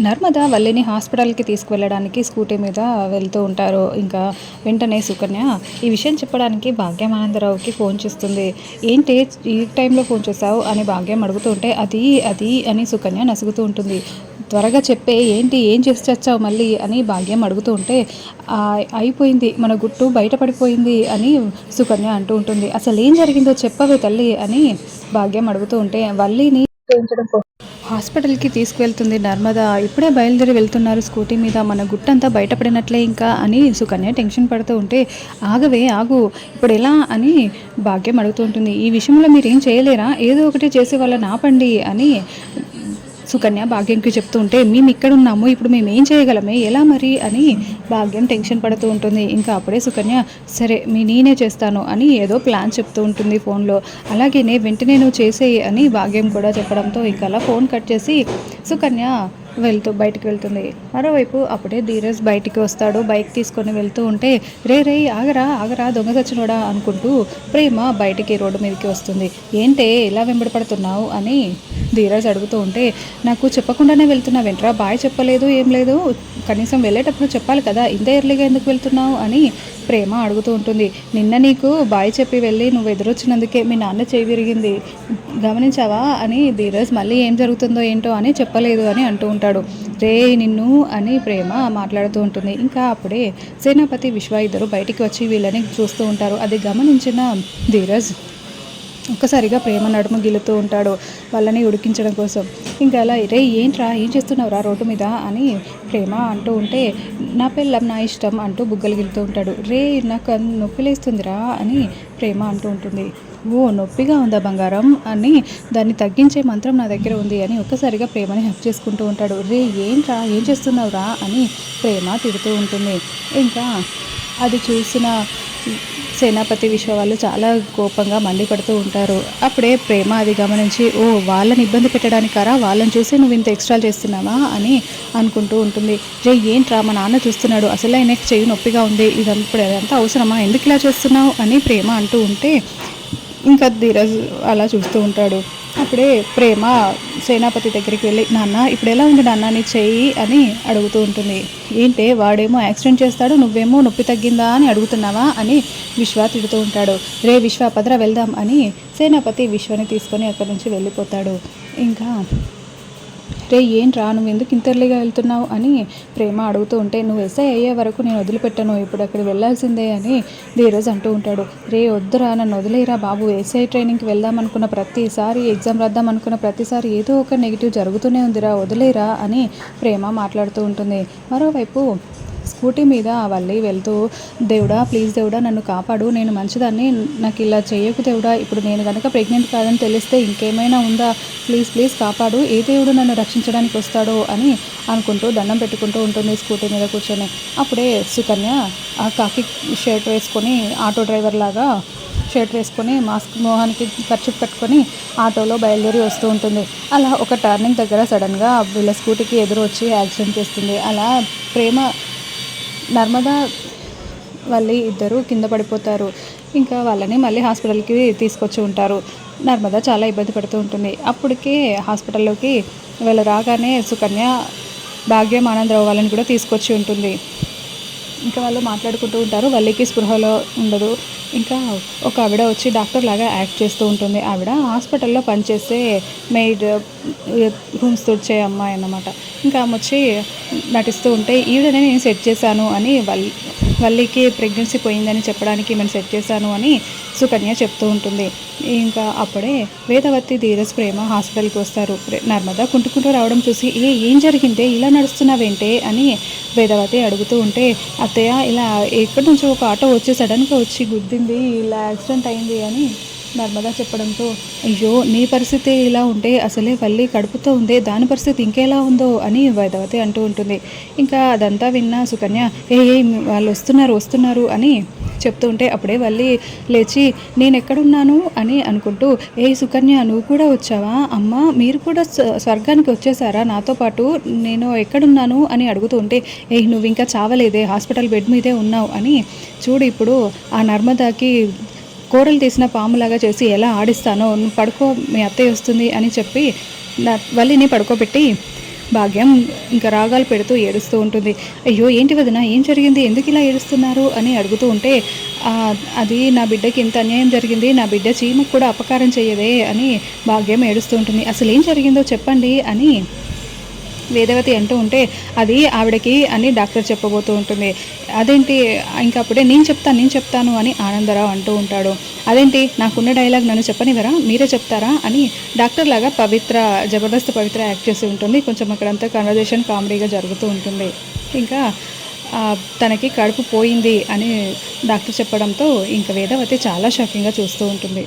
నర్మద వల్లిని హాస్పిటల్కి తీసుకువెళ్ళడానికి స్కూటీ మీద వెళ్తూ ఉంటారు. ఇంకా వెంటనే సుకన్య ఈ విషయం చెప్పడానికి భాగ్యం ఆనందరావుకి ఫోన్ చేస్తుంది. ఏంటి ఈ టైంలో ఫోన్ చేశావు అని భాగ్యం అడుగుతూ ఉంటే అది అది అని సుకన్య నసుగుతూ ఉంటుంది. త్వరగా చెప్పే ఏంటి, ఏం చేసి చచ్చావు మళ్ళీ అని భాగ్యం అడుగుతూ ఉంటే అయిపోయింది, మన గుట్టు బయటపడిపోయింది అని సుకన్య అంటూ ఉంటుంది. అసలు ఏం జరిగిందో చెప్పవే తల్లి అని భాగ్యం అడుగుతూ ఉంటే వల్లిని హాస్పిటల్కి తీసుకువెళ్తుంది నర్మద. ఇప్పుడే బయలుదేరి వెళ్తున్నారు స్కూటీ మీద, మన గుట్టంతా బయటపడినట్లే ఇంకా అని సుకన్య టెన్షన్ పడుతూ ఉంటే ఆగవే ఆగు, ఇప్పుడు ఎలా అని భాగ్యం అడుగుతూ ఉంటుంది. ఈ విషయంలో మీరు ఏం చేయలేరా, ఏదో ఒకటి చేసే వాళ్ళని ఆపండి అని సుకన్య భాగ్యంకి చెప్తూ ఉంటే మేము ఇక్కడ ఉన్నాము, ఇప్పుడు మేము ఏం చేయగలమే, ఎలా మరి అని భాగ్యం టెన్షన్ పడుతూ ఉంటుంది. ఇంకా అప్పుడే సుకన్య సరే నేనే చేస్తాను అని ఏదో ప్లాన్ చెప్తూ ఉంటుంది ఫోన్లో. అలాగేనే వెంటనే నువ్వు చేసేయి అని భాగ్యం కూడా చెప్పడంతో ఇంకా అలా ఫోన్ కట్ చేసి సుకన్య బయటికి వెళ్తుంది. మరోవైపు అప్పుడే ధీరజ్ బయటికి వస్తాడు. బైక్ తీసుకొని వెళ్తూ ఉంటే రే ఆగరా ఆగరా దొంగ సచ్చినోడా అనుకుంటూ ప్రేమ బయటికి రోడ్డు మీదకి వస్తుంది. ఏంటే ఇలా వెంబడపడుతున్నావు అని ధీరజ్ అడుగుతూ ఉంటే నాకు చెప్పకుండానే వెళ్తున్నావేంట్రా, బాయ్ చెప్పలేదు ఏం లేదు, కనీసం వెళ్ళేటప్పుడు చెప్పాలి కదా, ఇంత ఎర్లీగా ఎందుకు వెళ్తున్నావు అని ప్రేమ అడుగుతూ ఉంటుంది. నిన్న నీకు బాయ్ చెప్పి వెళ్ళి నువ్వు ఎదురొచ్చినందుకే మీ నాన్న చేయి విరిగింది, గమనించావా అని ధీరజ్ మళ్ళీ ఏం జరుగుతుందో ఏంటో అని చెప్పలేదు అని అంటూ ఉంటాడు. రే నిన్ను అని ప్రేమ మాట్లాడుతూ ఉంటుంది. ఇంకా అప్పుడే సేనాపతి విశ్వ ఇద్దరు బయటికి వచ్చి వీళ్ళని చూస్తూ ఉంటారు. అది గమనించిన ధీరజ్ ఒక్కసారిగా ప్రేమ నడుము గిలుతూ ఉంటాడు వాళ్ళని ఉడికించడం కోసం. ఇంకా అలా రే ఏంట్రా ఏం చేస్తున్నావురా రోడ్డు మీద అని ప్రేమ అంటూ ఉంటే నా పెళ్ళం నా ఇష్టం అంటూ బుగ్గలు గిలుతూ ఉంటాడు. రే నాకు నొప్పిలేస్తుందిరా అని ప్రేమ అంటూ ఉంటుంది. ఓ నొప్పిగా ఉందా బంగారం అని దాన్ని తగ్గించే మంత్రం నా దగ్గర ఉంది అని ఒక్కసారిగా ప్రేమని హక్ చేసుకుంటూ ఉంటాడు. రే ఏంట్రా ఏం చేస్తున్నావురా అని ప్రేమ తిడుతూ ఉంటుంది. ఇంకా అది చూసిన సేనాపతి విశ్వ వాళ్ళు చాలా కోపంగా మండిపడుతూ ఉంటారు. అప్పుడే ప్రేమ అది గమనించి ఓ వాళ్ళని ఇబ్బంది పెట్టడానికారా, వాళ్ళని చూసి నువ్వు ఇంత ఎక్స్ట్రా చేస్తున్నావా అని అనుకుంటూ ఉంటుంది. రే ఏంట్రా మా నాన్న చూస్తున్నాడు, అసలు ఆయనకి చెయ్యి నొప్పిగా ఉంది, ఇదంతా అవసరమా, ఎందుకు ఇలా చేస్తున్నావు అని ప్రేమ అంటూ ఉంటే ఇంకా ధీరజ్ అలా చూస్తూ ఉంటాడు. అప్పుడే ప్రేమ సేనాపతి దగ్గరికి వెళ్ళి నాన్న ఇప్పుడు ఎలా ఉంది నాన్న నీ చెయ్యి అని అడుగుతూ ఉంటుంది. ఏంటే వాడేమో యాక్సిడెంట్ చేస్తాడు, నువ్వేమో నొప్పి తగ్గిందా అని అడుగుతున్నావా అని విశ్వ తిడుతూ ఉంటాడు. రే విశ్వ పదరా వెళ్దాం అని సేనాపతి విశ్వని తీసుకొని అక్కడి నుంచి వెళ్ళిపోతాడు. ఇంకా రే ఏంట్రా నువ్వు ఎందుకు ఇంతర్లీగా వెళ్తున్నావు అని ప్రేమ అడుగుతూ ఉంటే నువ్వు ఎస్ఐ అయ్యే వరకు నేను వదిలిపెట్టాను, ఇప్పుడు అక్కడికి వెళ్ళాల్సిందే అని ధీరజ్ అంటూ ఉంటాడు. రే వద్దురా నన్ను వదిలేరా బాబు, ఎస్ఐ ట్రైనింగ్కి వెళ్దాం అనుకున్న ప్రతిసారి, ఎగ్జామ్ రాద్దాం అనుకున్న ప్రతిసారి ఏదో ఒక నెగిటివ్ జరుగుతూనే ఉందిరా, వదిలేరా అని ప్రేమ మాట్లాడుతూ ఉంటుంది. మరోవైపు స్కూటీ మీద వల్లి వెళ్తూ దేవుడా ప్లీజ్ దేవుడా నన్ను కాపాడు, నేను మంచిదాన్ని, నాకు ఇలా చేయకు దేవుడా, ఇప్పుడు నేను కనుక ప్రెగ్నెంట్ కాదని తెలిస్తే ఇంకేమైనా ఉందా, ప్లీజ్ ప్లీజ్ కాపాడు, ఏ దేవుడు నన్ను రక్షించడానికి వస్తాడో అని అనుకుంటూ దండం పెట్టుకుంటూ ఉంటుంది స్కూటీ మీద కూర్చొని. అప్పుడే సుకన్య ఆ కాకి షర్ట్ వేసుకొని ఆటో డ్రైవర్ లాగా షర్ట్ వేసుకొని మాస్క్ మొహానికి ఖర్చు కట్టుకొని ఆటోలో బయలుదేరి వస్తూ ఉంటుంది. అలా ఒక టర్నింగ్ దగ్గర సడన్గా వీళ్ళ స్కూటీకి ఎదురు వచ్చి యాక్సిడెంట్ చేస్తుంది. అలా ప్రేమ నర్మదా వాళ్ళి ఇద్దరు కింద పడిపోతారు. ఇంకా వాళ్ళని మళ్ళీ హాస్పిటల్కి తీసుకొచ్చి ఉంటారు. నర్మదా చాలా ఇబ్బంది పడుతూ ఉంటుంది. అప్పటికే హాస్పిటల్లోకి వీళ్ళు రాగానే సుకన్య భాగ్యం ఆనందరావు వాళ్ళని కూడా తీసుకొచ్చి ఉంటుంది. ఇంకా వాళ్ళు మాట్లాడుకుంటూ ఉంటారు. వల్లికి స్పృహలో ఉండదు. ఇంకా ఒక ఆవిడ వచ్చి డాక్టర్ లాగా యాక్ట్ చేస్తూ ఉంటుంది. ఆవిడ హాస్పిటల్లో పనిచేసే మెయిడ్, రూమ్స్ తుడిచే అమ్మాయి అన్నమాట. ఇంకా ఆమె వచ్చి నటిస్తూ ఉంటే ఈవిడనే నేను సెట్ చేశాను అని వల్లికి ప్రెగ్నెన్సీ పోయిందని చెప్పడానికి మేము సెట్ చేశాను అని సుకన్య చెప్తూ ఉంటుంది. ఇంకా అప్పుడే వేదవతి ధీరజ్ ప్రేమ హాస్పిటల్కి వస్తారు. నర్మదా కుంటుకుంటూ రావడం చూసి ఏం జరిగిందే ఇలా నడుస్తున్నావేంటే అని వేదవతి అడుగుతూ ఉంటే అత్తయ్య ఇలా ఎక్కడి నుంచో ఒక ఆటో వచ్చి సడన్గా వచ్చి గుద్దింది, ఇలా యాక్సిడెంట్ అయింది అని నర్మదా చెప్పడంతో అయ్యో నీ పరిస్థితి ఇలా ఉంటే అసలే వల్లి కడుపుతో ఉందే, దాని పరిస్థితి ఇంకెలా ఉందో అని వేదవతి అంటూ ఉంటుంది. ఇంకా అదంతా విన్న సుకన్య వాళ్ళు వస్తున్నారు అని చెప్తూ ఉంటే అప్పుడే వల్లి లేచి నేను ఎక్కడున్నాను అని అనుకుంటూ సుకన్య నువ్వు కూడా వచ్చావా, అమ్మ మీరు కూడా స్వర్గానికి వచ్చేసారా నాతో పాటు, నేను ఎక్కడున్నాను అని అడుగుతూ ఉంటే నువ్వు ఇంకా చావలేదే, హాస్పిటల్ బెడ్ మీదే ఉన్నావు అని చూడు, ఇప్పుడు ఆ నర్మదాకి కూరలు తీసిన పాములాగా చేసి ఎలా ఆడిస్తానో, నువ్వు పడుకో మీ అత్తయ్య వస్తుంది అని చెప్పి వల్లిని పడుకోబెట్టి భాగ్యం ఇంకా రాగాలు పెడుతూ ఏడుస్తూ ఉంటుంది. అయ్యో ఏంటి వదిన ఏం జరిగింది, ఎందుకు ఇలా ఏడుస్తున్నారు అని అడుగుతూ ఉంటే అది నా బిడ్డకి ఇంత అన్యాయం జరిగింది, నా బిడ్డ చీమకు కూడా అపకారం చేయదే అని భాగ్యం ఏడుస్తూ ఉంటుంది. అసలు ఏం జరిగిందో చెప్పండి అని వేదవతి అంటూ ఉంటే అది ఆవిడకి అని డాక్టర్ చెప్పబోతూ ఉంటుంది. అదేంటి ఇంకా అప్పుడే నేను చెప్తాను అని ఆనందరావు అంటూ ఉంటాడు. అదేంటి నాకున్న డైలాగ్ నన్ను చెప్పనివరా, మీరే చెప్తారా అని డాక్టర్ లాగా పవిత్ర జబర్దస్త్ పవిత్ర యాక్ట్ చేసి ఉంటుంది. కొంచెం అక్కడంతా కన్వర్జేషన్ కామెడీగా జరుగుతూ ఉంటుంది. ఇంకా తనకి కడుపు పోయింది అని డాక్టర్ చెప్పడంతో ఇంకా వేదవతి చాలా షాకింగ్గా చూస్తూ ఉంటుంది.